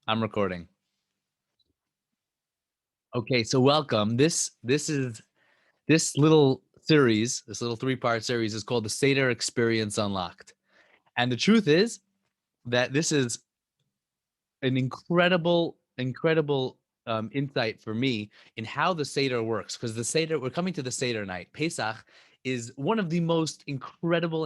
I'm recording. Okay, so welcome. This little series, this little three-part series is called the Seder Experience Unlocked. And the truth is that this is an incredible insight for me in how the Seder works. Because we're coming to the Seder night. Pesach is one of the most incredible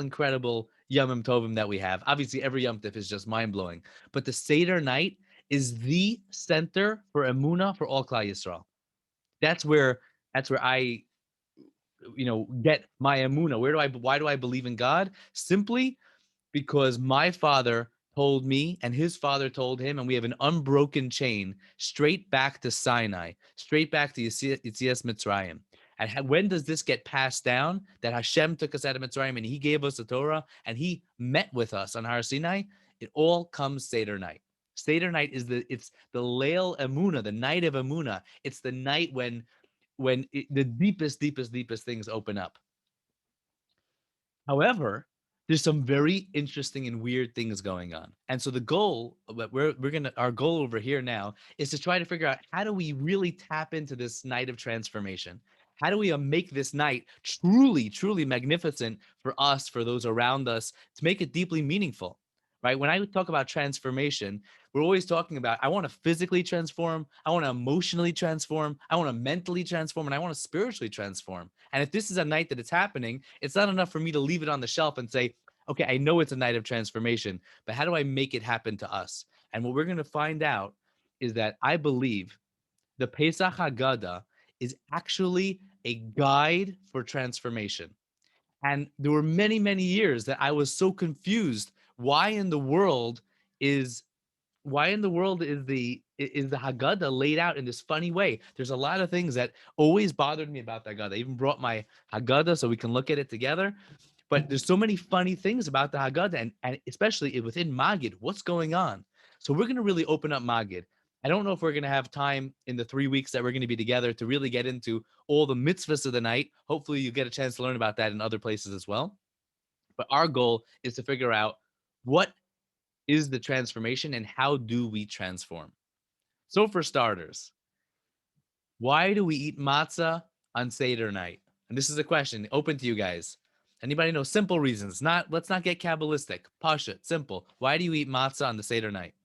Yom Tovim that we have. Obviously, every Yom Tov is just mind-blowing. But the Seder night is the center for Emunah for all Klal Yisrael. That's where I get my Emunah. Why do I believe in God? Simply because my father told me and his father told him, and we have an unbroken chain straight back to Sinai, straight back to Yetzias Mitzrayim. And when does this get passed down? That Hashem took us out of Mitzrayim and he gave us the Torah and he met with us on Har Sinai. It all comes Seder night. Seder night it's the Leil Emunah, the night of Emunah. It's the night when the deepest things open up. However, there's some very interesting and weird things going on. And so the goal, our goal over here now is to try to figure out, how do we really tap into this night of transformation? How do we make this night truly magnificent for us, for those around us, to make it deeply meaningful, right? When I talk about transformation, we're always talking about, I want to physically transform, I want to emotionally transform, I want to mentally transform, and I want to spiritually transform. And if this is a night that it's happening, it's not enough for me to leave it on the shelf and say, okay, I know it's a night of transformation, but how do I make it happen to us? And what we're going to find out is that I believe the Pesach Haggaddah is actually a guide for transformation. And there were many years that I was so confused. Why in the world is the Haggadah laid out in this funny way? There's a lot of things that always bothered me about the Haggadah. I even brought my Haggadah so we can look at it together. But there's so many funny things about the Haggadah, and especially within Magid, what's going on? So we're going to really open up Magid. I don't know if we're going to have time in the 3 weeks that we're going to be together to really get into all the mitzvahs of the night. Hopefully you get a chance to learn about that in other places as well. But our goal is to figure out, what is the transformation and how do we transform? So for starters, why do we eat matzah on Seder night? And this is a question open to you guys. Anybody know simple reasons? Let's not get Kabbalistic. Pashut, simple. Why do you eat matzah on the Seder night?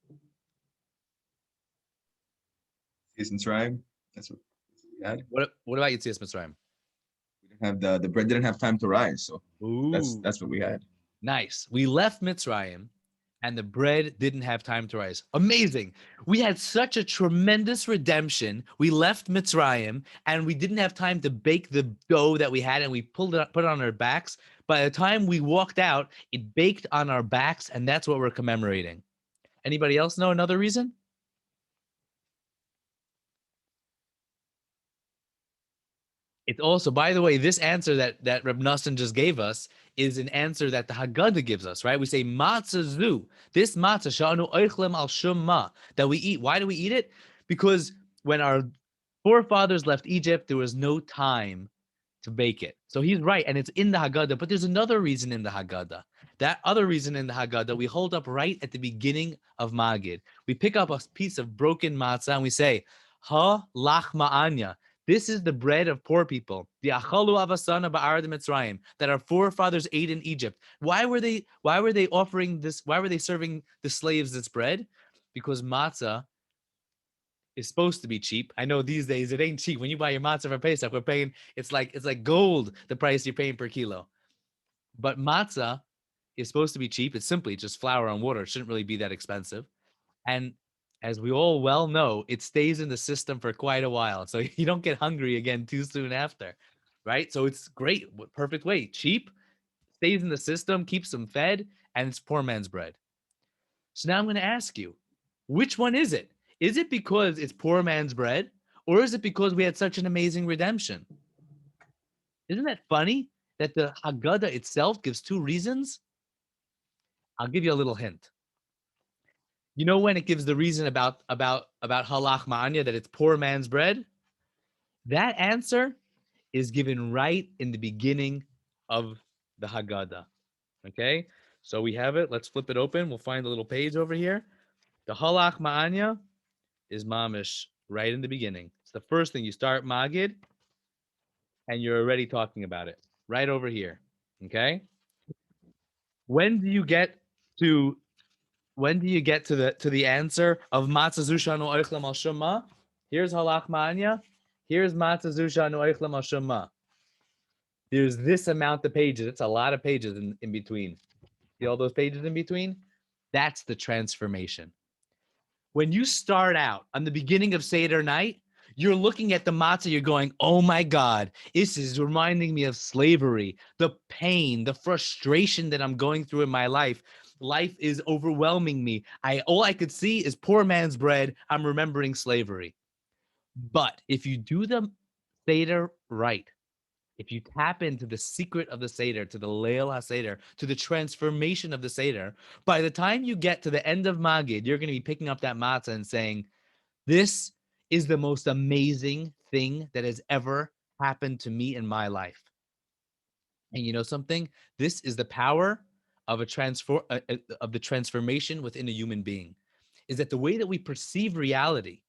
Season's rhyme. That's what we had. What about Yetzias Mitzrayim? We didn't have the bread didn't have time to rise, so Ooh, that's what we had. nice. We left Mitzrayim and the bread didn't have time to rise. Amazing. We had such a tremendous redemption. We left Mitzrayim and we didn't have time to bake the dough that we had, and we put it on our backs. By the time we walked out, it baked on our backs, and that's what we're commemorating. Anybody else know another reason? It's also, by the way, this answer that Reb Nosson just gave us is an answer that the Haggadah gives us, right? We say matzah zu, this matzah sha'anu oichlem al shum ma, that we eat. Why do we eat it? Because when our forefathers left Egypt, there was no time to bake it. So he's right, and it's in the Haggadah. But there's another reason in the Haggadah. That other reason in the Haggadah we hold up right at the beginning of Magid. We pick up a piece of broken matzah and we say, Ha lach ma'anya. This is the bread of poor people, the achalu avasana ba'arad Mitzrayim, that our forefathers ate in Egypt. Why were they offering this? Why were they serving the slaves this bread? Because matzah is supposed to be cheap. I know these days it ain't cheap. When you buy your matzah for Pesach, we're paying, it's like gold, the price you're paying per kilo. But matzah is supposed to be cheap. It's simply just flour and water. It shouldn't really be that expensive. And as we all well know, it stays in the system for quite a while. So you don't get hungry again too soon after, right? So it's great, perfect way. Cheap, stays in the system, keeps them fed, and it's poor man's bread. So now I'm going to ask you, which one is it? Is it because it's poor man's bread, or is it because we had such an amazing redemption? Isn't that funny that the Haggadah itself gives two reasons? I'll give you a little hint. You know when it gives the reason about halach ma'anya, that it's poor man's bread? That answer is given right in the beginning of the Haggadah. Okay? So we have it. Let's flip it open. We'll find a little page over here. The halach ma'anya is mamish right in the beginning. It's the first thing you start magid, and you're already talking about it right over here. Okay. When do you get to the answer of matzah zushanu oichlem al shema? Here's halach ma'anya. Here's matzah zushanu oichlem al shema. There's this amount of pages. It's a lot of pages in between. See all those pages in between? That's the transformation. When you start out on the beginning of Seder night, you're looking at the matzah, you're going, oh my God, this is reminding me of slavery, the pain, the frustration that I'm going through in my life. Life is overwhelming me. All I could see is poor man's bread. I'm remembering slavery. But if you do the Seder right, if you tap into the secret of the Seder, to the Leil HaSeder, to the transformation of the Seder, by the time you get to the end of Magid, you're going to be picking up that matzah and saying, this is the most amazing thing that has ever happened to me in my life. And you know something? This is the power of of the transformation within a human being. Is that the way that we perceive reality?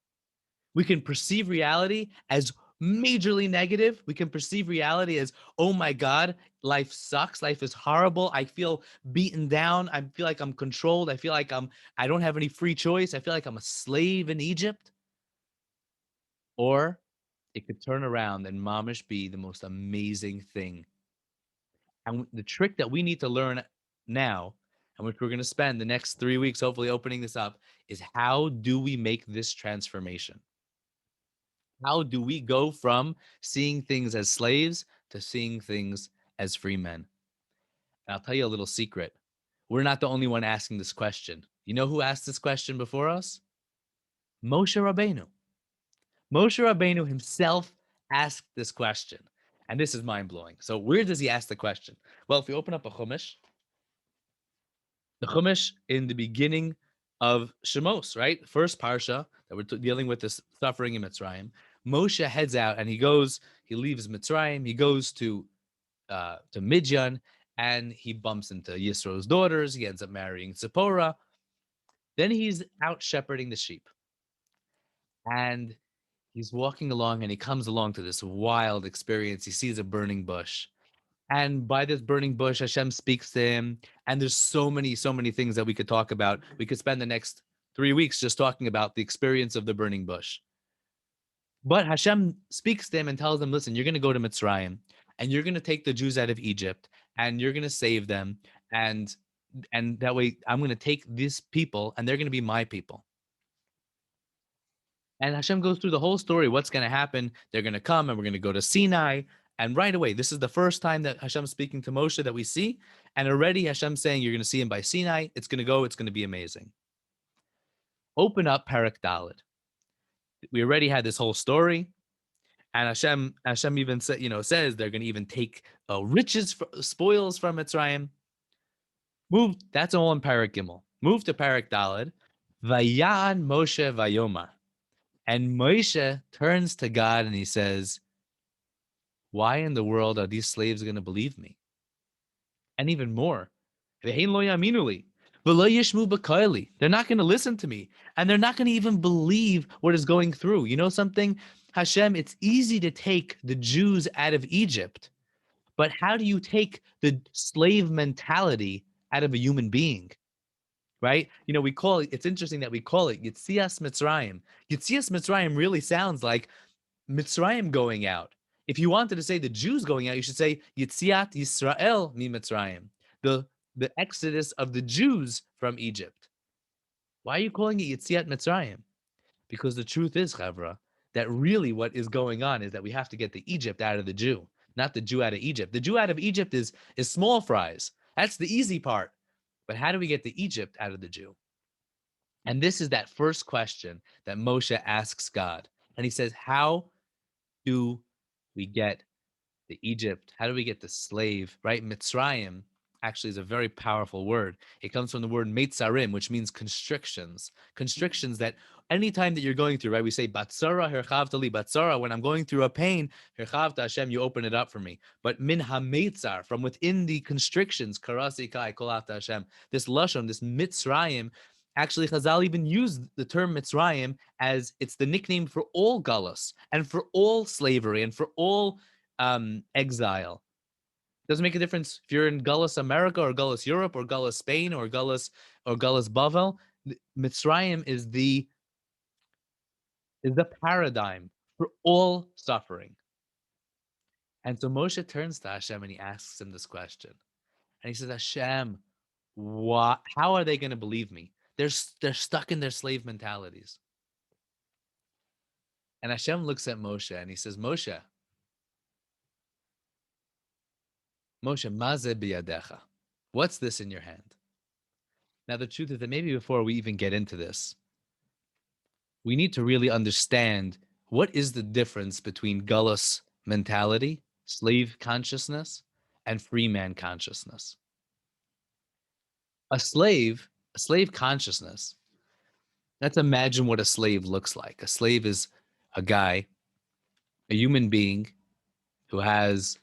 We can perceive reality as majorly negative. We can perceive reality as, oh my God, life sucks. Life is horrible. I feel beaten down. I feel like I'm controlled. I feel like I don't have any free choice. I feel like I'm a slave in Egypt. Or it could turn around and mamish be the most amazing thing. And the trick that we need to learn now, and which we're going to spend the next 3 weeks, hopefully opening this up, is how do we make this transformation? How do we go from seeing things as slaves to seeing things as free men? And I'll tell you a little secret. We're not the only one asking this question. You know who asked this question before us? Moshe Rabbeinu. Moshe Rabbeinu himself asked this question. And this is mind blowing. So, where does he ask the question? Well, if you open up a Chumash, the Chumash in the beginning of Shemos, right? First Parsha that we're dealing with this suffering in Mitzrayim. Moshe heads out and he leaves Mitzrayim, he goes to Midian, and he bumps into Yisro's daughters. He ends up marrying Zipporah. Then he's out shepherding the sheep. And he's walking along and he comes along to this wild experience. He sees a burning bush. And by this burning bush, Hashem speaks to him. And there's so many things that we could talk about. We could spend the next 3 weeks just talking about the experience of the burning bush. But Hashem speaks to him and tells him, listen, you're going to go to Mitzrayim and you're going to take the Jews out of Egypt and you're going to save them. And that way I'm going to take these people and they're going to be my people. And Hashem goes through the whole story. What's going to happen? They're going to come and we're going to go to Sinai. And right away, this is the first time that Hashem's speaking to Moshe that we see. And already Hashem's saying, you're going to see him by Sinai. It's going to be amazing. Open up Parak Dalet. We already had this whole story. And Hashem even says they're going to even take spoils from Mitzrayim. That's all in Parak Gimel. Move to Parak Dalet. Vayan Moshe Vayomar. And Moshe turns to God and he says, why in the world are these slaves going to believe me? And even more, they're not going to listen to me. And they're not going to even believe what is going through. You know something? Hashem, it's easy to take the Jews out of Egypt. But how do you take the slave mentality out of a human being? Right? It's interesting that we call it Yitzias Mitzrayim. Yitzias Mitzrayim really sounds like Mitzrayim going out. If you wanted to say the Jews going out, you should say Yitziat Yisrael mi Mitzrayim, the exodus of the Jews from Egypt. Why are you calling it Yitziat Mitzrayim? Because the truth is, Chavra, that really what is going on is that we have to get the Egypt out of the Jew, not the Jew out of Egypt. The Jew out of Egypt is small fries. That's the easy part. But how do we get the Egypt out of the Jew? And this is that first question that Moshe asks God. And he says, how do we get the Egypt? How do we get the slave, right? Mitzrayim actually is a very powerful word. It comes from the word meitzarim, which means constrictions. Constrictions that anytime that you're going through, right? We say, Batsara herchavta li, Batsara, when I'm going through a pain, herchavta Hashem, you open it up for me. But min ha-meitzar, from within the constrictions, karasi kai kolafta Hashem, this lashon, this Mitzrayim, Actually, Chazal even used the term Mitzrayim as it's the nickname for all Galus and for all slavery and for all exile. Doesn't make a difference if you're in Galus America or Galus Europe or Galus Spain or Galus Bavel. Mitzrayim is the paradigm for all suffering. And so Moshe turns to Hashem and he asks him this question. And he says, Hashem, how are they going to believe me? They're stuck in their slave mentalities. And Hashem looks at Moshe and he says, Moshe, maze biyadecha. What's this in your hand? Now, the truth is that maybe before we even get into this, we need to really understand what is the difference between Galus mentality, slave consciousness, and free man consciousness. A slave consciousness, let's imagine what a slave looks like. A slave is a guy, a human being who has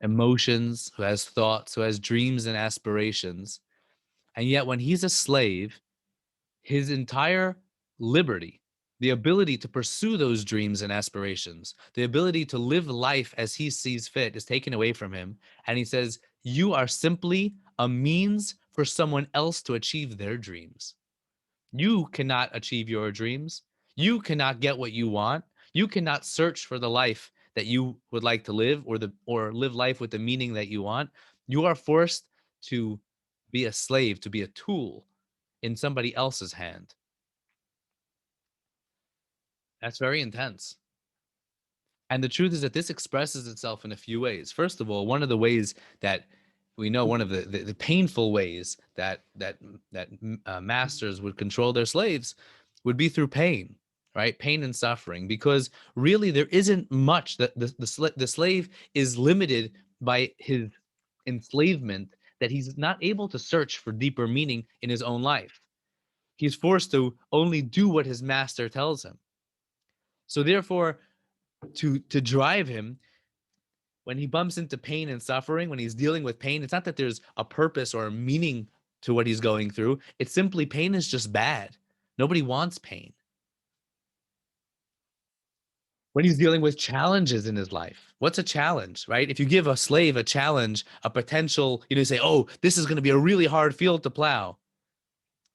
emotions, who has thoughts, who has dreams and aspirations. And yet when he's a slave, his entire liberty, the ability to pursue those dreams and aspirations, the ability to live life as he sees fit is taken away from him. And he says, you are simply a means for someone else to achieve their dreams. You cannot achieve your dreams. You cannot get what you want. You cannot search for the life that you would like to live or live life with the meaning that you want. You are forced to be a slave, to be a tool in somebody else's hand. That's very intense. And the truth is that this expresses itself in a few ways. First of all, one of the ways that we know, one of the painful ways that masters would control their slaves would be through pain, right? Pain and suffering, because really there isn't much that the slave is limited by his enslavement, that he's not able to search for deeper meaning in his own life. He's forced to only do what his master tells him. So therefore, to drive him, when he bumps into pain and suffering, when he's dealing with pain, it's not that there's a purpose or a meaning to what he's going through. It's simply pain is just bad. Nobody wants pain. When he's dealing with challenges in his life, what's a challenge, right? If you give a slave a challenge, a potential, you say, oh, this is going to be a really hard field to plow.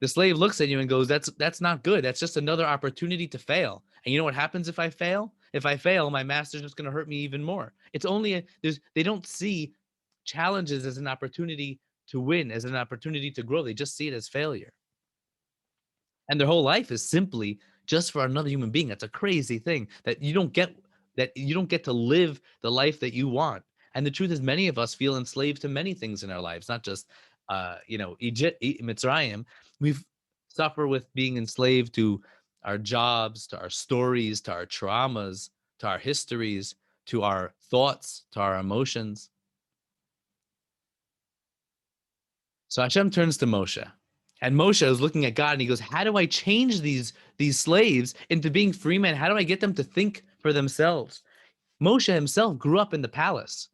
The slave looks at you and goes, that's not good. That's just another opportunity to fail. And you know what happens if I fail? If I fail, my master's just going to hurt me even more. It's only they don't see challenges as an opportunity to win, as an opportunity to grow. They just see it as failure. And their whole life is simply just for another human being. That's a crazy thing that you don't get to live the life that you want. And the truth is, many of us feel enslaved to many things in our lives, not just Egypt, Mitzrayim. We've suffered with being enslaved to our jobs, to our stories, to our traumas, to our histories, to our thoughts, to our emotions. So Hashem turns to Moshe, and Moshe is looking at God and he goes, how do I change these slaves into being free men? How do I get them to think for themselves? Moshe himself grew up in the palace.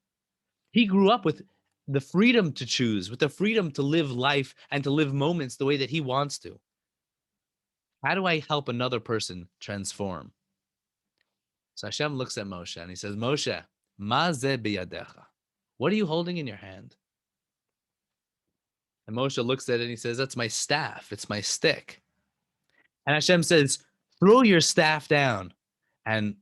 He grew up with the freedom to choose, with the freedom to live life and to live moments the way that he wants to. How do I help another person transform? So Hashem looks at Moshe and he says, Moshe, ma ze biyadecha. What are you holding in your hand? And Moshe looks at it and he says, that's my staff. It's my stick. And Hashem says, throw your staff down. And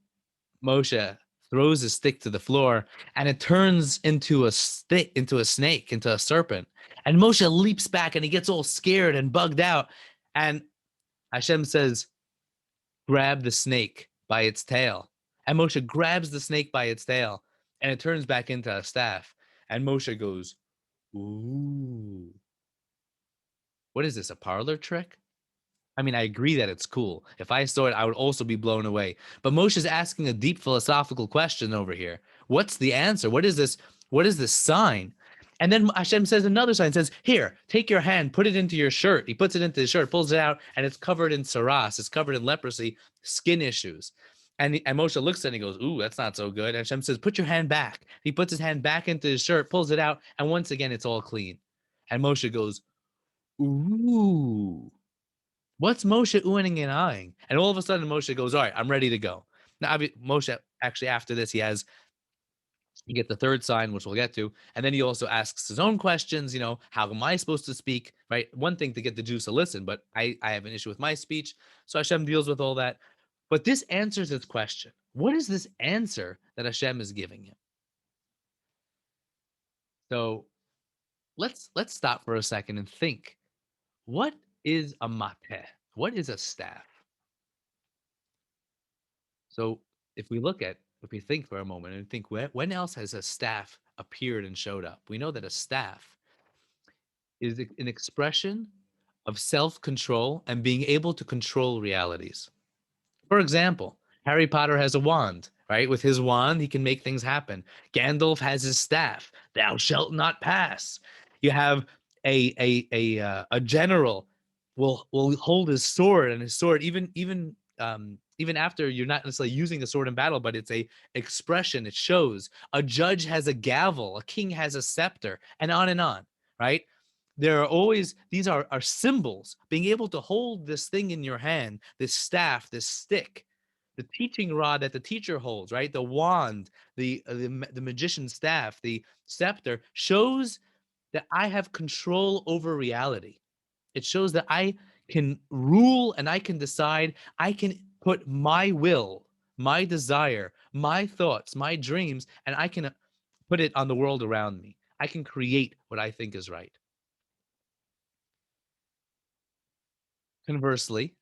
Moshe throws his stick to the floor and it turns into a snake, into a serpent. And Moshe leaps back and he gets all scared and bugged out. And Hashem says, grab the snake by its tail. And Moshe grabs the snake by its tail and it turns back into a staff. And Moshe goes, ooh. What is this, a parlor trick? I mean, I agree that it's cool. If I saw it, I would also be blown away. But Moshe's asking a deep philosophical question over here. What's the answer? What is this? What is this sign? And then Hashem says another sign, says, here, take your hand, put it into your shirt. He puts it into his shirt, pulls it out, and it's covered in saras. It's covered in leprosy, skin issues. And Moshe looks at it and he goes, ooh, that's not so good. And Hashem says, put your hand back. He puts his hand back into his shirt, pulls it out, and once again, it's all clean. And Moshe goes, Ooh. What's Moshe oohing and eyeing? And all of a sudden, Moshe goes, all right, I'm ready to go. Now, Moshe, actually, after this, you get the third sign, which we'll get to. And then he also asks his own questions, how am I supposed to speak, right? One thing to get the Jews to listen, but I have an issue with my speech. So Hashem deals with all that. But this answers his question. What is this answer that Hashem is giving him? So let's stop for a second and think. What is a mateh? What is a staff? So if we think for a moment and think, when else has a staff appeared and showed up? We know that a staff is an expression of self-control and being able to control realities. For example, Harry Potter has a wand, right? With his wand, he can make things happen. Gandalf has his staff, thou shalt not pass. You have a general will hold his sword, and his sword even after you're not necessarily using the sword in battle, but it's a expression, it shows. A judge has a gavel, a king has a scepter, and on, right? There are always, these are symbols. Being able to hold this thing in your hand, this staff, this stick, the teaching rod that the teacher holds, right? The wand, the magician's staff, the scepter, shows that I have control over reality. It shows that I can rule and I can decide. I can put my will, my desire, my thoughts, my dreams, and I can put it on the world around me. I can create what I think is right. Conversely,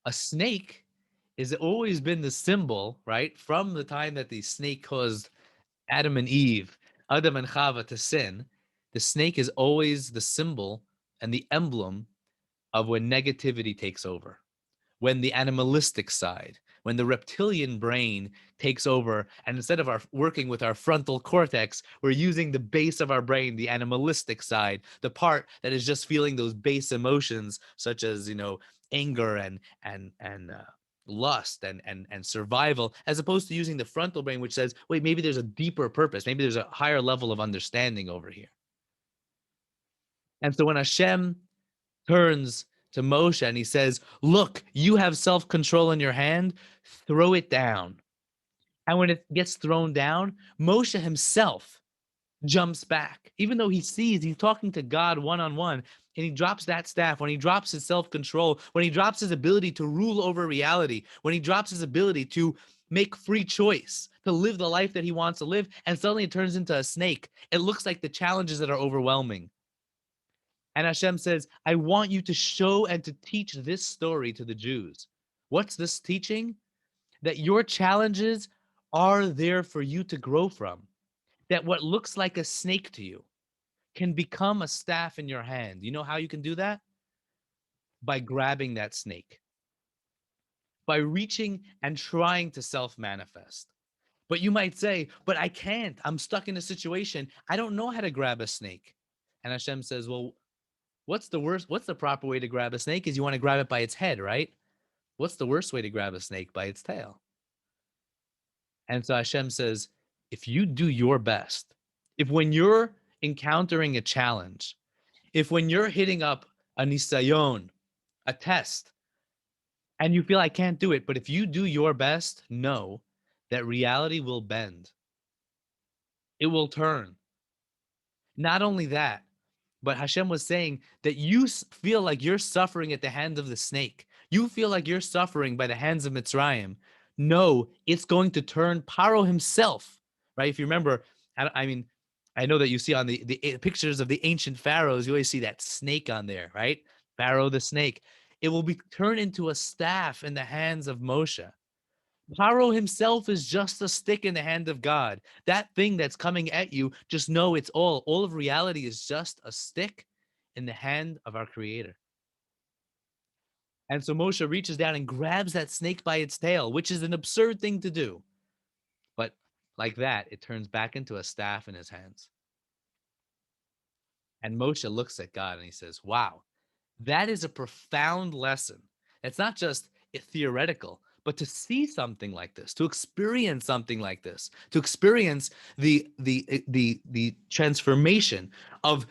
a snake has always been the symbol, right? From the time that the snake caused Adam and Eve, Adam and Chava to sin, the snake is always the symbol and the emblem of when negativity takes over, when the animalistic side, when the reptilian brain takes over, and instead of working with our frontal cortex, we're using the base of our brain, the animalistic side, the part that is just feeling those base emotions, such as anger and lust and survival, as opposed to using the frontal brain, which says, wait, maybe there's a deeper purpose, maybe there's a higher level of understanding over here. And so when Hashem turns to Moshe and he says, look, you have self-control in your hand, throw it down. And when it gets thrown down, Moshe himself jumps back. Even though he's talking to God one-on-one, and he drops that staff, when he drops his self-control, when he drops his ability to rule over reality, when he drops his ability to make free choice, to live the life that he wants to live, and suddenly it turns into a snake. It looks like the challenges that are overwhelming. And Hashem says, I want you to show and to teach this story to the Jews. What's this teaching? That your challenges are there for you to grow from. That what looks like a snake to you can become a staff in your hand. You know how you can do that? By grabbing that snake. By reaching and trying to self-manifest. But you might say, but I can't. I'm stuck in a situation. I don't know how to grab a snake. And Hashem says, well, what's the proper way to grab a snake? Is you want to grab it by its head, right? What's the worst way to grab a snake? By its tail. And so Hashem says, if you do your best, if when you're encountering a challenge, if when you're hitting up a nisayon, a test, and you feel I can't do it, but if you do your best, know that reality will bend. It will turn. Not only that, but Hashem was saying that you feel like you're suffering at the hands of the snake. You feel like you're suffering by the hands of Mitzrayim. No, it's going to turn. Paro himself, right? If you remember, I know that you see on the pictures of the ancient pharaohs, you always see that snake on there, right? Pharaoh the snake. It will be turned into a staff in the hands of Moshe. Paro himself is just a stick in the hand of God. That thing that's coming at you, just know it's all of reality is just a stick in the hand of our Creator. And so Moshe reaches down and grabs that snake by its tail, which is an absurd thing to do. But like that, it turns back into a staff in his hands. And Moshe looks at God and he says, wow, that is a profound lesson. It's not just theoretical, but to see something like this, to experience something like this, to experience the transformation of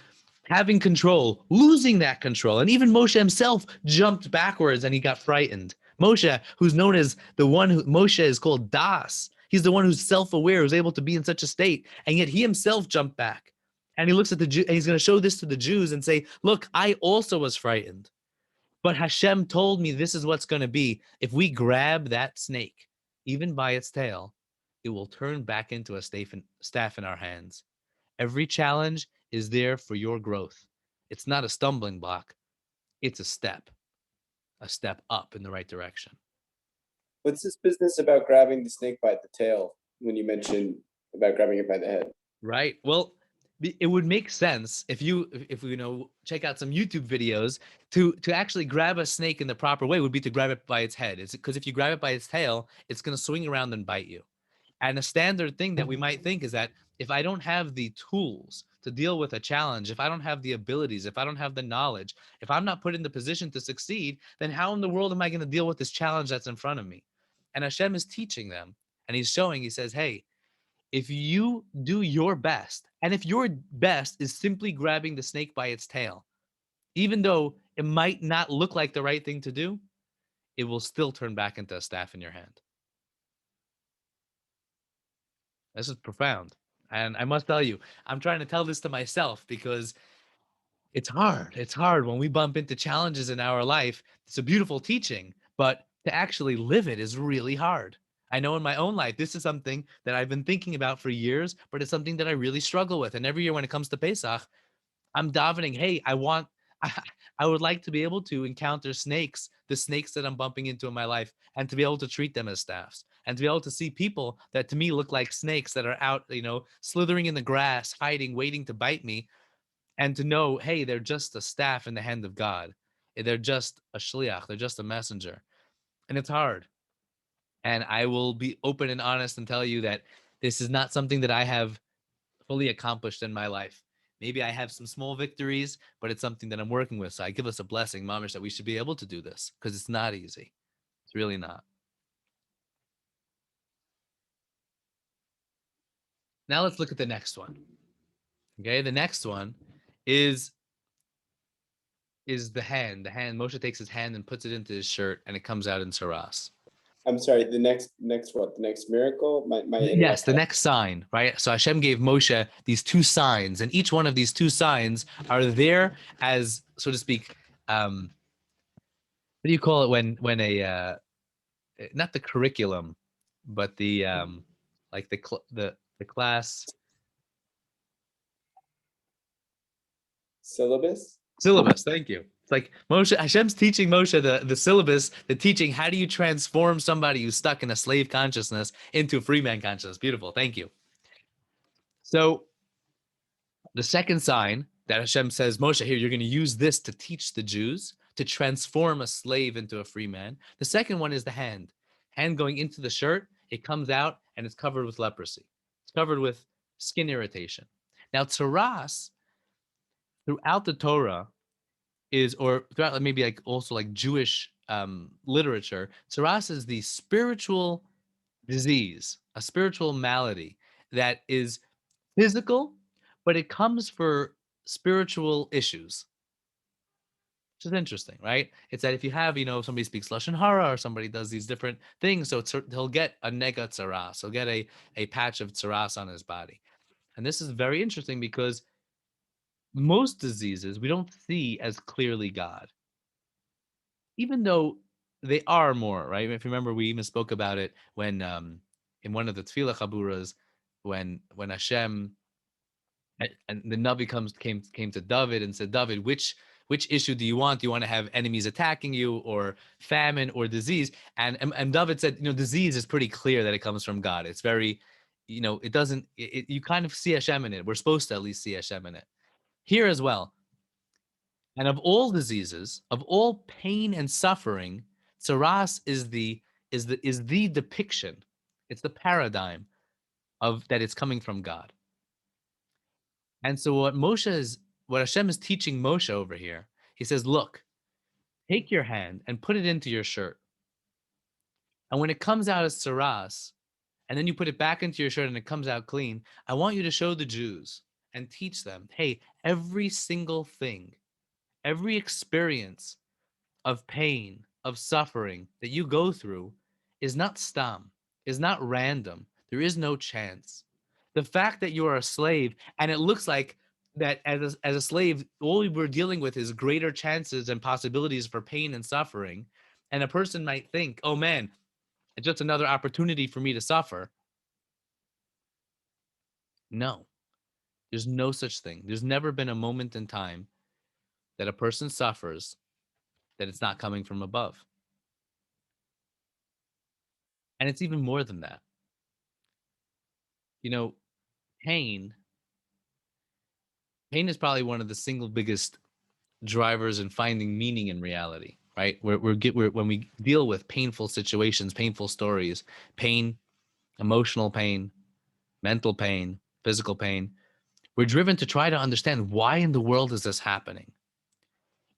having control, losing that control. And even Moshe himself jumped backwards and he got frightened. Moshe, who's known as the one who Moshe is called Das. He's the one who's self-aware, who's able to be in such a state. And yet he himself jumped back. And he looks at the Jew, and he's going to show this to the Jews and say, look, I also was frightened. But Hashem told me this is what's going to be. If we grab that snake, even by its tail, it will turn back into a staff in our hands. Every challenge is there for your growth. It's not a stumbling block. It's a step up in the right direction. What's this business about grabbing the snake by the tail when you mentioned about grabbing it by the head? Right. Well, it would make sense if you check out some YouTube videos to actually grab a snake in the proper way would be to grab it by its head. It's because if you grab it by its tail, it's going to swing around and bite you. And a standard thing that we might think is that if I don't have the tools to deal with a challenge, if I don't have the abilities, if I don't have the knowledge, if I'm not put in the position to succeed, then how in the world am I going to deal with this challenge that's in front of me? And Hashem is teaching them, and he's showing, he says, hey, if you do your best, and if your best is simply grabbing the snake by its tail, even though it might not look like the right thing to do, it will still turn back into a staff in your hand. This is profound. And I must tell you, I'm trying to tell this to myself because it's hard. It's hard when we bump into challenges in our life. It's a beautiful teaching, but to actually live it is really hard. I know in my own life, this is something that I've been thinking about for years, but it's something that I really struggle with. And every year when it comes to Pesach, I'm davening, hey, I would like to be able to encounter snakes, the snakes that I'm bumping into in my life, and to be able to treat them as staffs, and to be able to see people that to me look like snakes that are out, slithering in the grass, hiding, waiting to bite me, and to know, hey, they're just a staff in the hand of God. They're just a shliach. They're just a messenger. And it's hard. And I will be open and honest and tell you that this is not something that I have fully accomplished in my life. Maybe I have some small victories, but it's something that I'm working with. So I give us a blessing, Mamish, that we should be able to do this because it's not easy. It's really not. Now let's look at the next one. Okay, the next one is the hand. The hand. Moshe takes his hand and puts it into his shirt, and it comes out in saras. I'm sorry, the next what? The next miracle? Yes, the next sign, right? So Hashem gave Moshe these two signs, and each one of these two signs are there as, so to speak, what do you call it when a not the curriculum, but the like the class syllabus. Thank you. It's like Hashem's teaching Moshe the syllabus, the teaching, how do you transform somebody who's stuck in a slave consciousness into a free man consciousness? Beautiful. Thank you. So the second sign that Hashem says, Moshe, here, you're going to use this to teach the Jews to transform a slave into a free man. The second one is the hand. Hand going into the shirt, it comes out and it's covered with leprosy. It's covered with skin irritation. Now, tsaras, throughout the Torah, or throughout maybe also Jewish literature, tsaras is the spiritual disease, a spiritual malady that is physical, but it comes for spiritual issues. Which is interesting, right? It's that if you have, somebody speaks Lashon Hara or somebody does these different things, so he'll get a nega tsaras, he'll get a patch of tsaras on his body. And this is very interesting because most diseases we don't see as clearly God, even though they are more, right? If you remember, we even spoke about it when in one of the Tefillah Chaburas, when Hashem and the Navi came to David and said, David, which issue do you want? Do you want to have enemies attacking you, or famine, or disease? And David said, disease is pretty clear that it comes from God. It's very, it doesn't. You kind of see Hashem in it. We're supposed to at least see Hashem in it. Here as well. And of all diseases, of all pain and suffering, tsaras is the depiction. It's the paradigm of that it's coming from God. And so what Hashem is teaching Moshe over here, he says, look, take your hand and put it into your shirt. And when it comes out as tsaras, and then you put it back into your shirt and it comes out clean, I want you to show the Jews and teach them, hey, Every single thing, every experience of pain, of suffering that you go through is not stam, is not random. There is no chance. The fact that you are a slave and it looks like that as a slave, all we're dealing with is greater chances and possibilities for pain and suffering. And a person might think, oh man, it's just another opportunity for me to suffer. No, there's no such thing. There's never been a moment in time that a person suffers that it's not coming from above. And it's even more than that. You know, pain pain is probably one of the single biggest drivers in finding meaning in reality, right? When we deal with painful situations, painful stories, pain, emotional pain, mental pain, physical pain, we're driven to try to understand why in the world is this happening.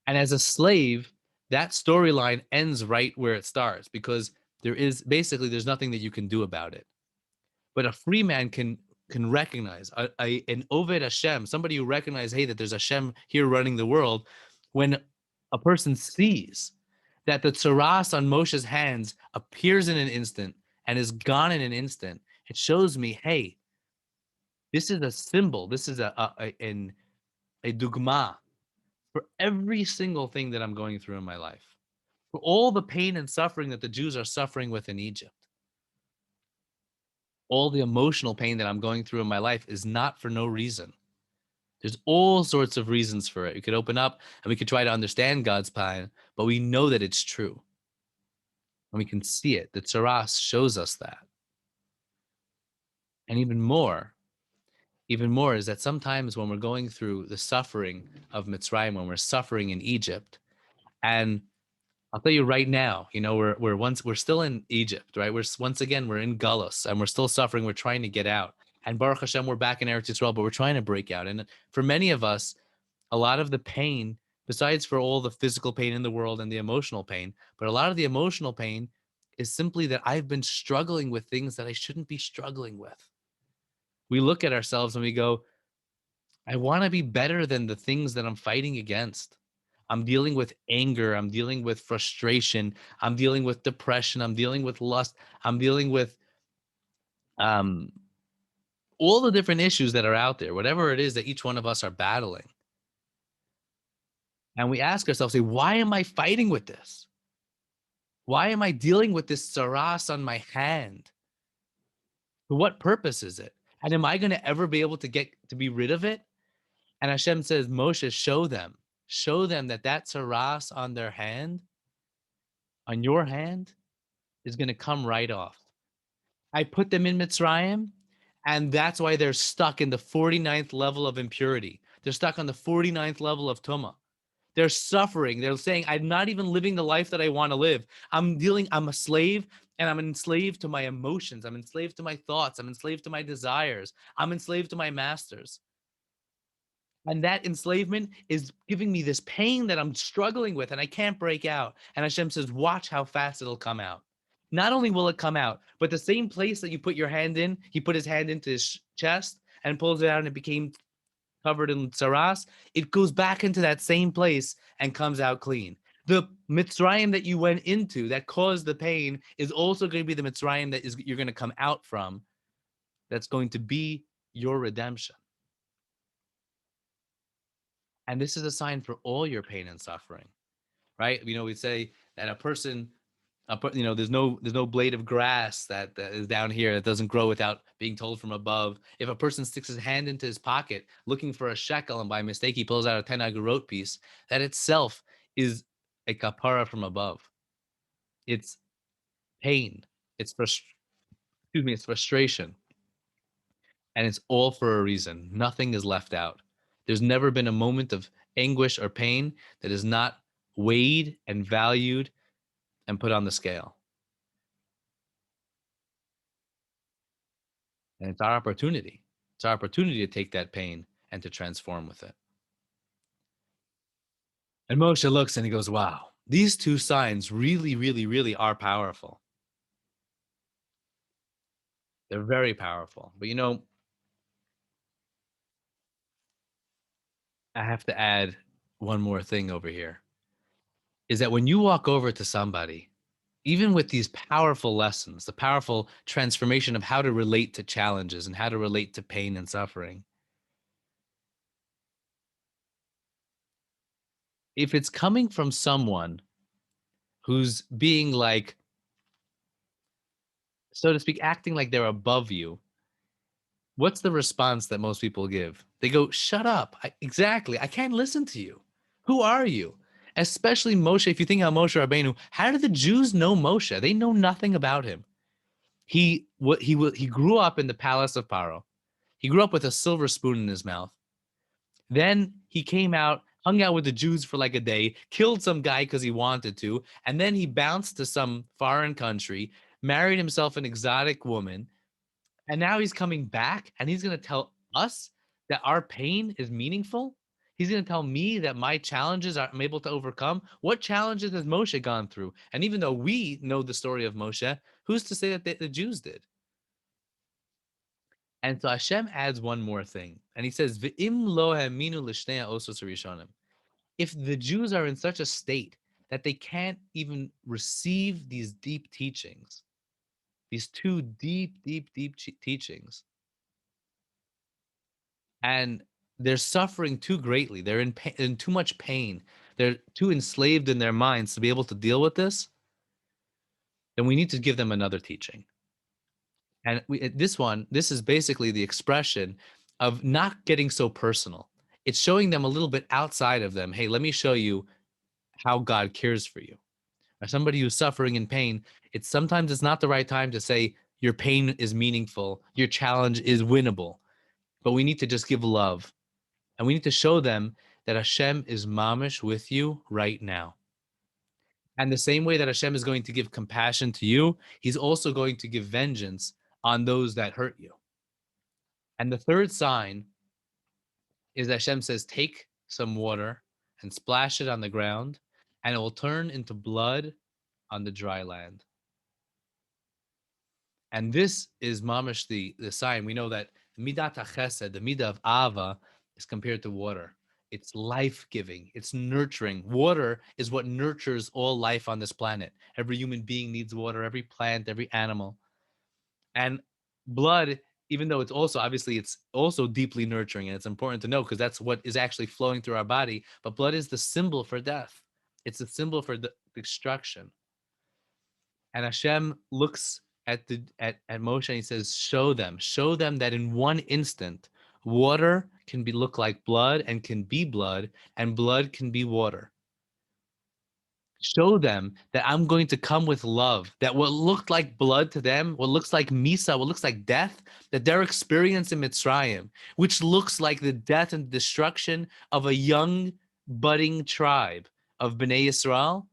And as a slave, that storyline ends right where it starts because there's nothing that you can do about it. But a free man can recognize an Oved Hashem, somebody who recognizes, hey, that there's Hashem here running the world. When a person sees that the tsaras on Moshe's hands appears in an instant and is gone in an instant, it shows me, hey, this is a symbol. This is a dugma for every single thing that I'm going through in my life, for all the pain and suffering that the Jews are suffering with in Egypt. All the emotional pain that I'm going through in my life is not for no reason. There's all sorts of reasons for it. We could open up and we could try to understand God's plan, but we know that it's true. And we can see it. The Tsaras shows us that. And even more is that sometimes when we're going through the suffering of Mitzrayim, when we're suffering in Egypt, and I'll tell you right now, we're still in Egypt, right? Once again we're in Galus and we're still suffering. We're trying to get out, and Baruch Hashem, we're back in Eretz Yisrael, but we're trying to break out. And for many of us, a lot of the pain, besides for all the physical pain in the world and the emotional pain, but a lot of the emotional pain is simply that I've been struggling with things that I shouldn't be struggling with. We look at ourselves and we go, I want to be better than the things that I'm fighting against. I'm dealing with anger. I'm dealing with frustration. I'm dealing with depression. I'm dealing with lust. I'm dealing with um, all the different issues that are out there, whatever it is that each one of us are battling. And we ask ourselves, say, why am I fighting with this? Why am I dealing with this saras on my hand? For what purpose is it? And am I going to ever be able to be rid of it? And Hashem says, Moshe, show them that saras on their hand, on your hand, is going to come right off. I put them in Mitzrayim, and that's why they're stuck in the 49th level of impurity. They're stuck on the 49th level of Tumah. They're suffering. They're saying, I'm not even living the life that I want to live. I'm a slave, and I'm enslaved to my emotions. I'm enslaved to my thoughts. I'm enslaved to my desires. I'm enslaved to my masters. And that enslavement is giving me this pain that I'm struggling with and I can't break out. And Hashem says, watch how fast it'll come out. Not only will it come out, but the same place that you put your hand in, he put his hand into his chest and pulls it out and it became covered in saras. It goes back into that same place and comes out clean. The Mitzrayim that you went into that caused the pain is also going to be the Mitzrayim that you're going to come out from. That's going to be your redemption. And this is a sign for all your pain and suffering, right? We say that a person, there's no blade of grass that is down here that doesn't grow without being told from above. If a person sticks his hand into his pocket looking for a shekel and by mistake he pulls out a 10 agorot piece, that itself is a kapara from above. It's pain. It's frustration. And it's all for a reason. Nothing is left out. There's never been a moment of anguish or pain that is not weighed and valued and put on the scale. And it's our opportunity. It's our opportunity to take that pain and to transform with it. And Moshe looks and he goes, wow, these two signs really, really, really are powerful. They're very powerful. But I have to add one more thing over here, is that when you walk over to somebody, even with these powerful lessons, the powerful transformation of how to relate to challenges and how to relate to pain and suffering, if it's coming from someone who's being like, so to speak, acting like they're above you, what's the response that most people give? They go, shut up. Exactly. I can't listen to you. Who are you? Especially Moshe. If you think about Moshe Rabbeinu, how did the Jews know Moshe? They know nothing about him. He grew up in the palace of Paro. He grew up with a silver spoon in his mouth. Then he came out, hung out with the Jews for like a day, killed some guy because he wanted to, and then he bounced to some foreign country, married himself an exotic woman, and now he's coming back and he's going to tell us that our pain is meaningful. He's going to tell me that my challenges I'm able to overcome. What challenges has Moshe gone through? And even though we know the story of Moshe, who's to say that the Jews did? And so Hashem adds one more thing. And he says, "V'im lo ha'aminu l'shnei ha'osos harishonim." If the Jews are in such a state that they can't even receive these deep teachings, these two deep teachings, and they're suffering too greatly, they're in too much pain, they're too enslaved in their minds to be able to deal with this, then we need to give them another teaching. And this is basically the expression of not getting so personal. It's showing them a little bit outside of them. Hey, let me show you how God cares for you. Or somebody who's suffering in pain, sometimes it's not the right time to say your pain is meaningful, your challenge is winnable. But we need to just give love. And we need to show them that Hashem is mamish with you right now. And the same way that Hashem is going to give compassion to you, he's also going to give vengeance on those that hurt you. And the third sign is that Hashem says, take some water and splash it on the ground, and it will turn into blood on the dry land. And this is mamish the sign. We know that midat chesed, the midah of ava, is compared to water. It's life-giving. It's nurturing. Water is what nurtures all life on this planet. Every human being needs water. Every plant, every animal. And blood, even though it's also deeply nurturing, and it's important to know because that's what is actually flowing through our body. But blood is the symbol for death. It's the symbol for the destruction. And Hashem looks at Moshe and he says, show them that in one instant, water can look like blood and can be blood, and blood can be water. Show them that I'm going to come with love, that what looked like blood to them, what looks like Misa, what looks like death, that their experience in Mitzrayim, which looks like the death and destruction of a young, budding tribe of Bnei Yisrael,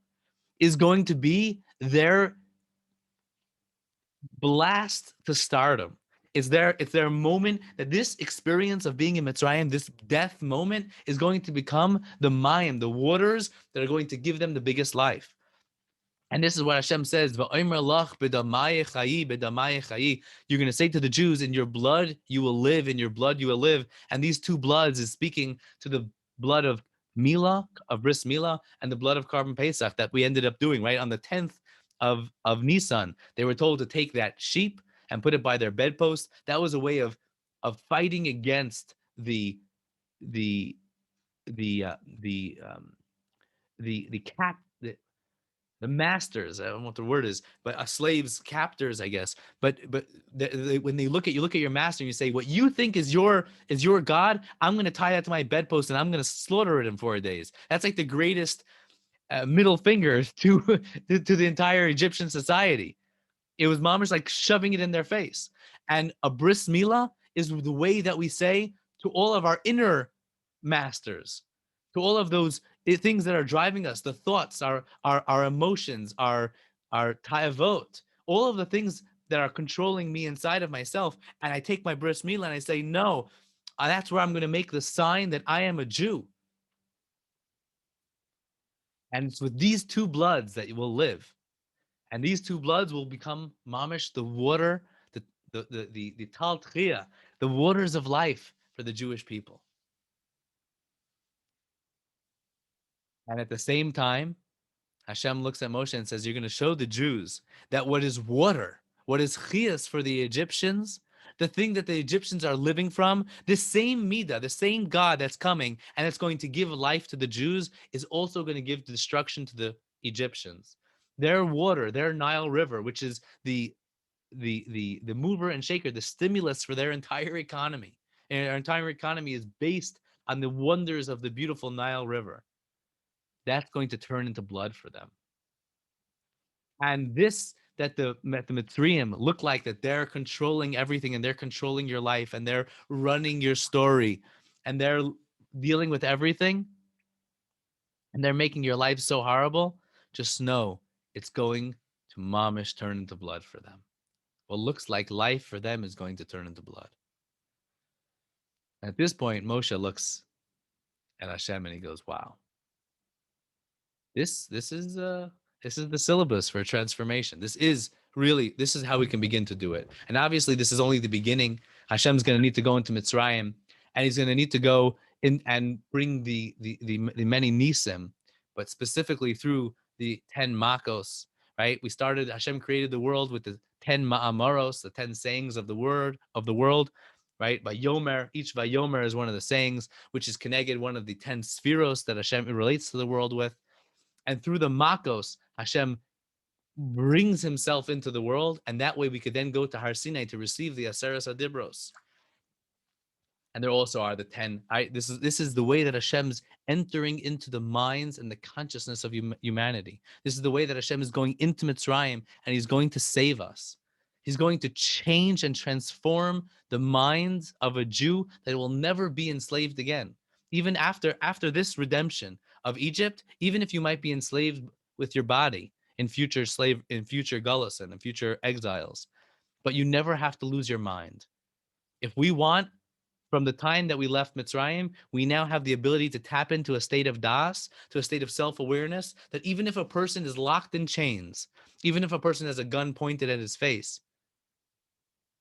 is going to be their blast to stardom. It's their moment that this experience of being in Mitzrayim, this death moment, is going to become the mayim, the waters that are going to give them the biggest life. And this is what Hashem says, you're going to say to the Jews, in your blood you will live, in your blood you will live. And these two bloods is speaking to the blood of Milah, of Bris Milah, and the blood of Karban Pesach that we ended up doing, right? On the 10th of Nisan, they were told to take that sheep and put it by their bedpost. That was a way of fighting against the masters. I don't know what the word is, but slaves, captors, I guess. But when you look at your master and you say, what you think is your God, I'm going to tie that to my bedpost and I'm going to slaughter it in 4 days. That's like the greatest middle finger to the entire Egyptian society. It was mamish like shoving it in their face. And a bris milah is the way that we say to all of our inner masters, to all of those things that are driving us, the thoughts, our emotions, our ta'avot, all of the things that are controlling me inside of myself. And I take my bris milah and I say, no, that's where I'm going to make the sign that I am a Jew. And it's with these two bloods that you will live. And these two bloods will become mamish, the water, the tal tchiyah, the waters of life for the Jewish people. And at the same time, Hashem looks at Moshe and says, you're going to show the Jews that what is water, what is chiyas for the Egyptians, the thing that the Egyptians are living from, the same midah, the same God that's coming and it's going to give life to the Jews is also going to give destruction to the Egyptians. Their water, their Nile River, which is the mover and shaker, the stimulus for their entire economy. And our entire economy is based on the wonders of the beautiful Nile River. That's going to turn into blood for them. And this, that the Mitzrayim look like that they're controlling everything and they're controlling your life and they're running your story and they're dealing with everything and they're making your life so horrible, just know it's going to mamish turn into blood for them. What looks like life for them is going to turn into blood. At this point, Moshe looks at Hashem and he goes, wow. This is the syllabus for transformation. This is how we can begin to do it. And obviously, this is only the beginning. Hashem's going to need to go into Mitzrayim, and he's going to need to go in and bring the many nisim, but specifically through the 10 makos. Right? Hashem created the world with the 10 ma'amaros, the 10 sayings of the world. Right? Vayomer, each Vayomer is one of the sayings, which is connected one of the 10 spheros that Hashem relates to the world with. And through the makos, Hashem brings himself into the world, and that way we could then go to Har Sinai to receive the Aseres Adibros. And there also are the 10. This is the way that Hashem's entering into the minds and the consciousness of humanity. This is the way that Hashem is going into Mitzrayim, and he's going to save us. He's going to change and transform the minds of a Jew that will never be enslaved again. Even after this redemption of Egypt, even if you might be enslaved with your body in future Galus and in future exiles, but you never have to lose your mind. If we want, from the time that we left Mitzrayim, we now have the ability to tap into a state of das, to a state of self-awareness, that even if a person is locked in chains, even if a person has a gun pointed at his face,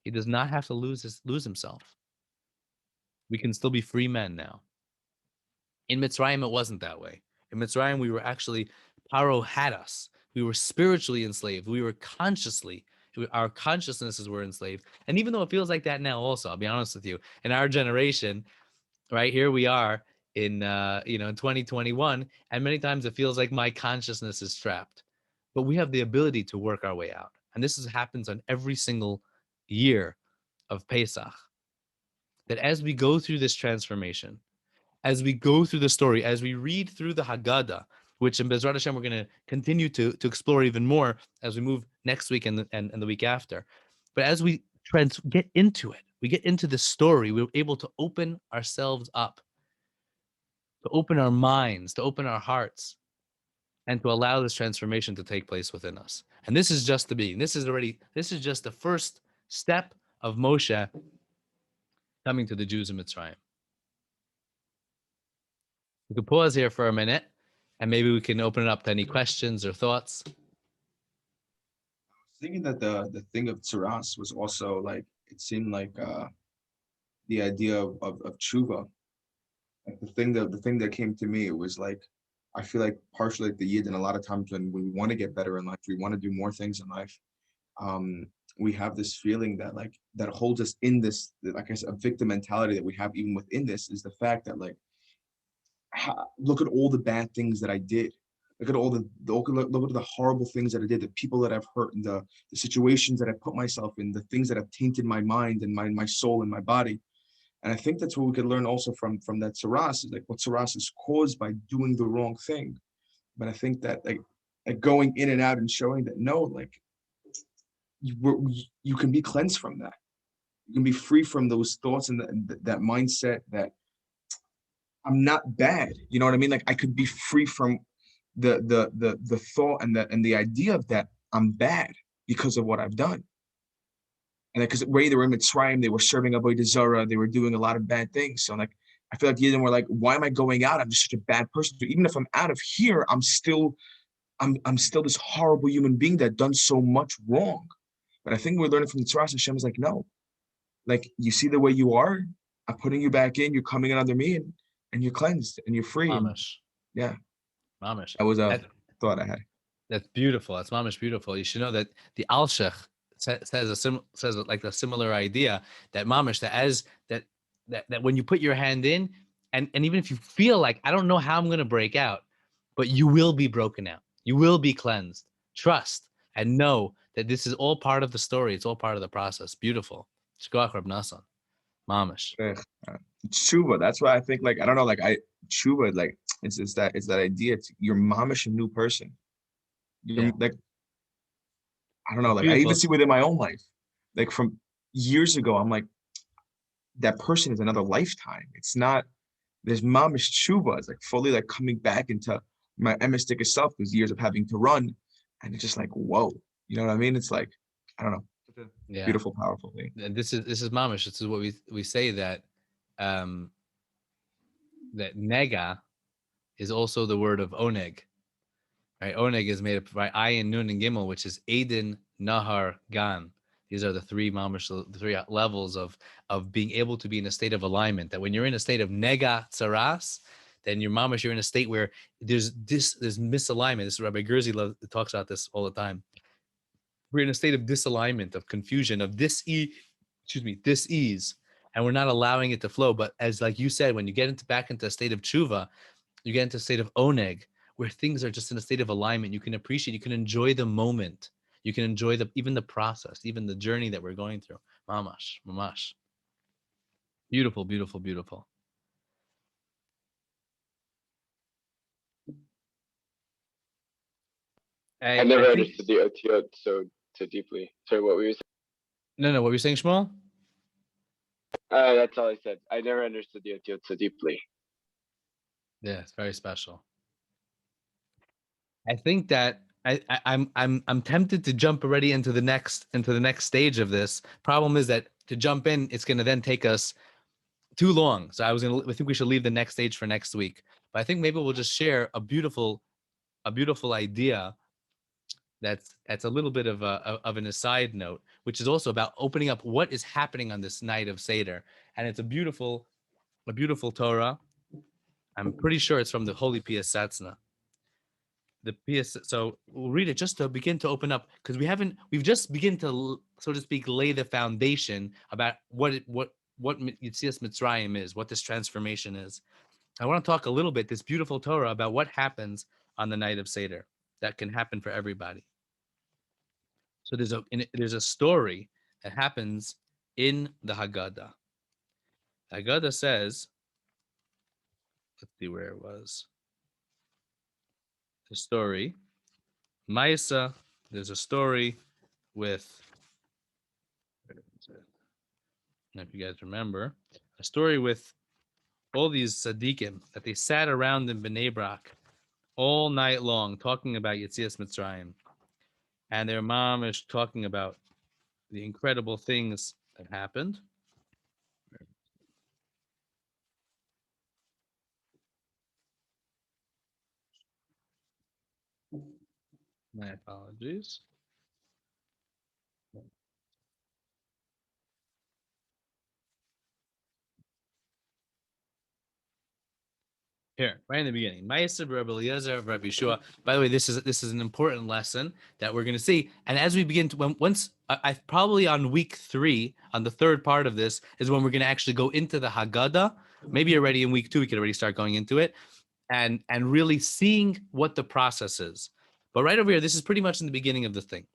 he does not have to lose himself. We can still be free men now. In Mitzrayim, it wasn't that way. In Mitzrayim, we were actually, Paro had us. We were spiritually enslaved. We were our consciousnesses were enslaved. And even though it feels like that now also, I'll be honest with you, in our generation, right, here we are in, in 2021, and many times it feels like my consciousness is trapped. But we have the ability to work our way out. And this happens on every single year of Pesach. That as we go through this transformation, as we go through the story, as we read through the Haggaddah, which in Bezrat Hashem we're going to continue to explore even more as we move next week and the week after. But as we get into it, we get into the story, we're able to open ourselves up, to open our minds, to open our hearts, and to allow this transformation to take place within us. And this is just the beginning. This is just the first step of Moshe coming to the Jews in Mitzrayim. We could pause here for a minute, and maybe we can open it up to any questions or thoughts. I was thinking that the thing of tzaras was also like, it seemed like the idea of tshuva. Like the thing that came to me, it was like, I feel like partially like the Yid, and a lot of times when we want to get better in life, we want to do more things in life. We have this feeling that holds us in this, like I said, a victim mentality that we have even within this, is the fact that like, look at all the bad things that I did. Look at look at the horrible things that I did, the people that I've hurt, and the situations that I put myself in, the things that have tainted my mind and my soul and my body. And I think that's what we could learn also from that tzaras, is like what tzaras is caused by doing the wrong thing. But I think that like going in and out and showing that no, like you can be cleansed from that. You can be free from those thoughts and that mindset that I'm not bad. You know what I mean? Like I could be free from the thought and the idea of that I'm bad because of what I've done. And because way they were in Mitzrayim, they were serving Avodah Zarah, they were doing a lot of bad things. So like I feel like the Yidden were like, why am I going out? I'm just such a bad person. So even if I'm out of here, I'm still this horrible human being that done so much wrong. But I think we're learning from the Tzaras, Hashem is like, no, like you see the way you are, I'm putting you back in, you're coming in under me, and you're cleansed and you're free. And, yeah. Mamish. That was a That- thought I had. That's beautiful. That's mamish beautiful. You should know that the Alshech says like a similar idea that mamish that when you put your hand in, and even if you feel like I don't know how I'm gonna break out, but you will be broken out. You will be cleansed. Trust and know that this is all part of the story. It's all part of the process. Beautiful. Shkoach Rab Nassan. Mamish. Tshuva. That's why I think like I don't know, like tshuva, like it's that idea. You're mamish a new person. You're Yeah. like I don't know, like I Beautiful. even see within my own life, like from years ago, I'm like that person is another lifetime. It's not there's mamish tshuva. It's like fully like coming back into my emistic self because years of having to run, and it's just like whoa, you know what I mean? It's like I don't know, Yeah. beautiful, powerful thing. And this is mamish. This is what we say that that nega is also the word of oneg. Right? Oneg is made up by ayin, nun, and gimel, which is Aden, Nahar, Gan. These are the three mamish, the three levels of being able to be in a state of alignment. That when you're in a state of nega tsaras, then your mamish, you're in a state where there's misalignment. This is Rabbi Gerzi talks about this all the time. We're in a state of disalignment, of confusion, of dis-ease, and we're not allowing it to flow. But as like you said, when you get back into a state of tshuva, you get into a state of oneg, where things are just in a state of alignment. You can appreciate, you can enjoy the moment. You can enjoy even the process, even the journey that we're going through. Mamash, mamash. Beautiful, beautiful, beautiful. I never understood the otiyot so deeply. Sorry, what were you saying? No, what were you saying, Shmuel? That's all I said. I never understood the otiyot so deeply. Yeah, it's very special. I think that I'm tempted to jump already into the next stage of this. Problem is that to jump in, it's going to then take us too long. So I think we should leave the next stage for next week. But I think maybe we'll just share a beautiful idea that's a little bit of an aside note, which is also about opening up what is happening on this night of Seder. And it's a beautiful Torah. I'm pretty sure it's from the Holy Pia Satzna. So we'll read it just to begin to open up, because we've just begun to, so to speak, lay the foundation about what Yetzias Mitzrayim is, what this transformation is. I want to talk a little bit, this beautiful Torah, about what happens on the night of Seder that can happen for everybody. So there's a story that happens in the Haggaddah. The Haggadah says, let's see where it was. The story, Maisa, there's a story with, I don't know if you guys remember, a story with all these tzaddikim that they sat around in Bnei Brak all night long talking about Yetzias Mitzrayim. And their mom is talking about the incredible things that happened. My apologies. Here, right in the beginning, Ma'aser Rabbi Eliezer of Rabbi Yeshua. By the way, this is an important lesson that we're going to see. And as we begin to, once I probably on week 3, on the third part of this, is when we're going to actually go into the Haggadah. Maybe already in week 2, we could already start going into it, and really seeing what the process is. But right over here, this is pretty much in the beginning of the thing.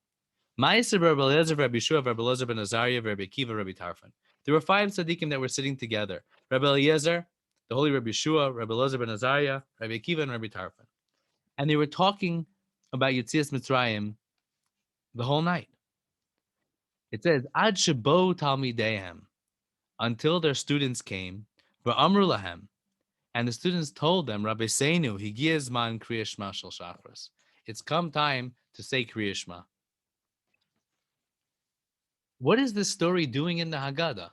Ma'aser Rabbi Eliezer of Rabbi Yeshua, Rabbi Eliezer ben Azariah, Rabbi Akiva, Rabbi Tarfon. There were 5 tzaddikim that were sitting together. Rabbi Eliezer, the holy Rabbi Yeshua, Rabbi Eliezer ben Azariah, Rabbi Akiva, and Rabbi Tarfon. And they were talking about Yetzias Mitzrayim the whole night. It says, Ad shebo talmidehem, until their students came, v'amru lahem, and the students told them, Rabbi Seinu, higiya zman kriya shma shel shachris. It's come time to say kriya shma. What is this story doing in the Haggadah?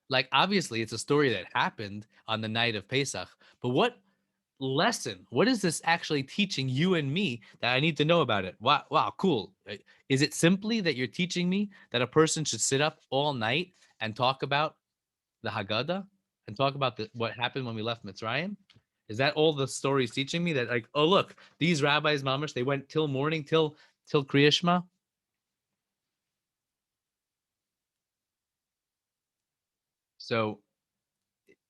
Like, obviously, it's a story that happened on the night of Pesach, but what lesson, what is this actually teaching you and me that I need to know about it? Wow, cool. Is it simply that you're teaching me that a person should sit up all night and talk about the Haggadah and talk about what happened when we left Mitzrayim? Is that all the story is teaching me? That like, oh look, these rabbis, mamash, they went till morning, till Kriya Shema? So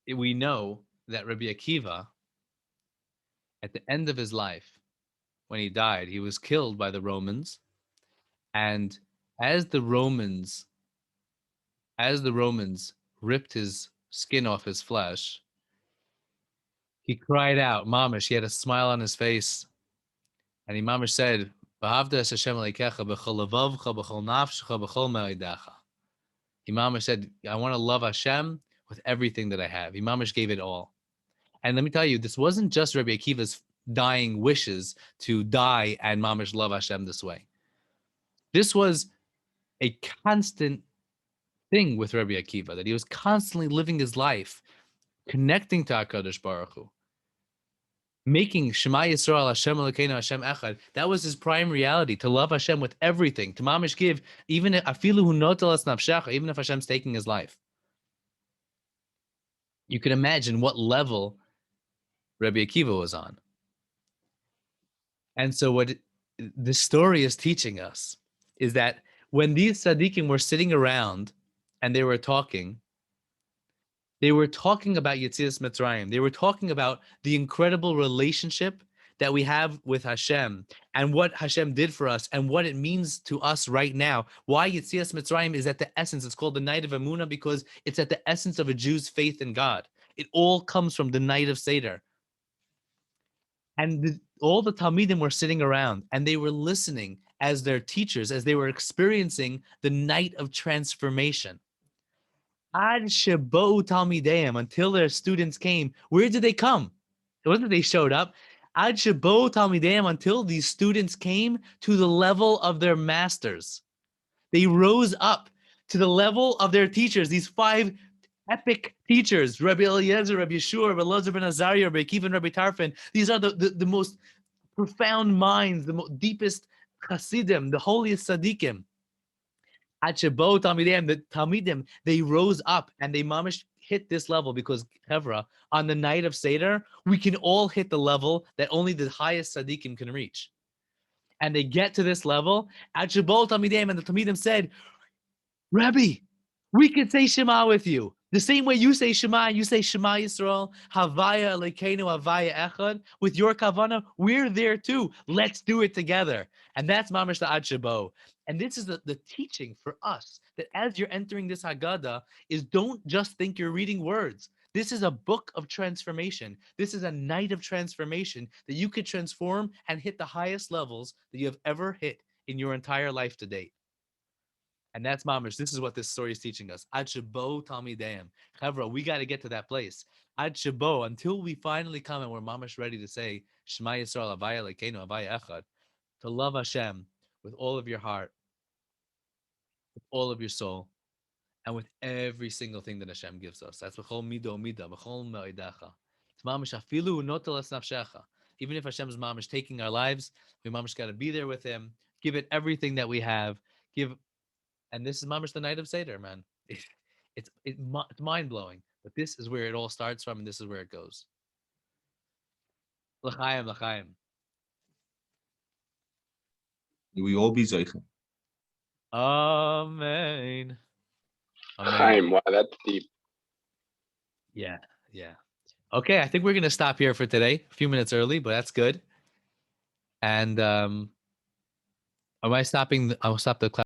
we know that Rabbi Akiva, at the end of his life, when he died, he was killed by the Romans. And as the Romans ripped his skin off his flesh, he cried out, mamash, he had a smile on his face. And he mamash said, "V'ahavta es Hashem Elokecha b'chol levavcha, b'chol nafshecha, b'chol me'idacha." He mamash said, I want to love Hashem with everything that I have. He mamash gave it all. And let me tell you, this wasn't just Rabbi Akiva's dying wishes to die and mamash love Hashem this way. This was a constant thing with Rabbi Akiva, that he was constantly living his life, connecting to HaKadosh Baruch Hu, making Shema Yisrael Hashem Elokeinu Hashem Echad. That was his prime reality, to love Hashem with everything, to mamish give, even afilu hu notel es nafshecha, even if Hashem's taking his life. You can imagine what level Rabbi Akiva was on. And so what the story is teaching us is that when these tzaddikim were sitting around and they were talking about Yetzias Mitzrayim. They were talking about the incredible relationship that we have with Hashem and what Hashem did for us and what it means to us right now. Why Yetzias Mitzrayim is at the essence. It's called the night of Emunah because it's at the essence of a Jew's faith in God. It all comes from the night of Seder. And all the Talmidim were sitting around and they were listening as their teachers, as they were experiencing the night of transformation. Ad shebou talmideim, until their students came. Where did they come? It wasn't that they showed up. Ad shebou talmideim, until these students came to the level of their masters. They rose up to the level of their teachers, these 5 epic teachers, Rabbi Eliezer, Rabbi Yeshua, Rabbi Elazar ben Azariah, Rabbi Akiva, and Rabbi Tarfon. These are the most profound minds, the deepest chassidim, the holiest tzaddikim. At Shebo Talmidim, the Talmidim, they rose up and they mamish hit this level because Hevra, on the night of Seder, we can all hit the level that only the highest tzaddikim can reach. And they get to this level. At Shebo Talmidim, and the Talmidim said, Rabbi, we could say Shema with you. The same way you say Shema, you say Shema Yisrael, Havaya Elokeinu, Havaya Echad. With your kavana, we're there too. Let's do it together. And that's mamash the Ad Shebo. And this is the teaching for us, that as you're entering this Haggadah, is don't just think you're reading words. This is a book of transformation. This is a night of transformation that you could transform and hit the highest levels that you have ever hit in your entire life to date. And that's mamash. This is what this story is teaching us. Ad shebo talmideim. Chevra, we got to get to that place. Ad shebo, until we finally come and we're mamash ready to say Shema Yisrael, Havaya Elokeinu, Havaya Echad, to love Hashem with all of your heart, with all of your soul, and with every single thing that Hashem gives us. That's b'chol mido mida, b'chol me'idacha. It's mamash afilu notel es nafshecha. Even if Hashem's mamash taking our lives, we mamash got to be there with Him, give it everything that we have, and this is mamash the night of Seder, man. It's mind-blowing, but this is where it all starts from, and this is where it goes. L'chaim, l'chaim. We all be zeichen. Amen. Chaim, wow, that's deep. Yeah. Okay, I think we're gonna stop here for today. A few minutes early, but that's good. And am I stopping? I'll stop the class.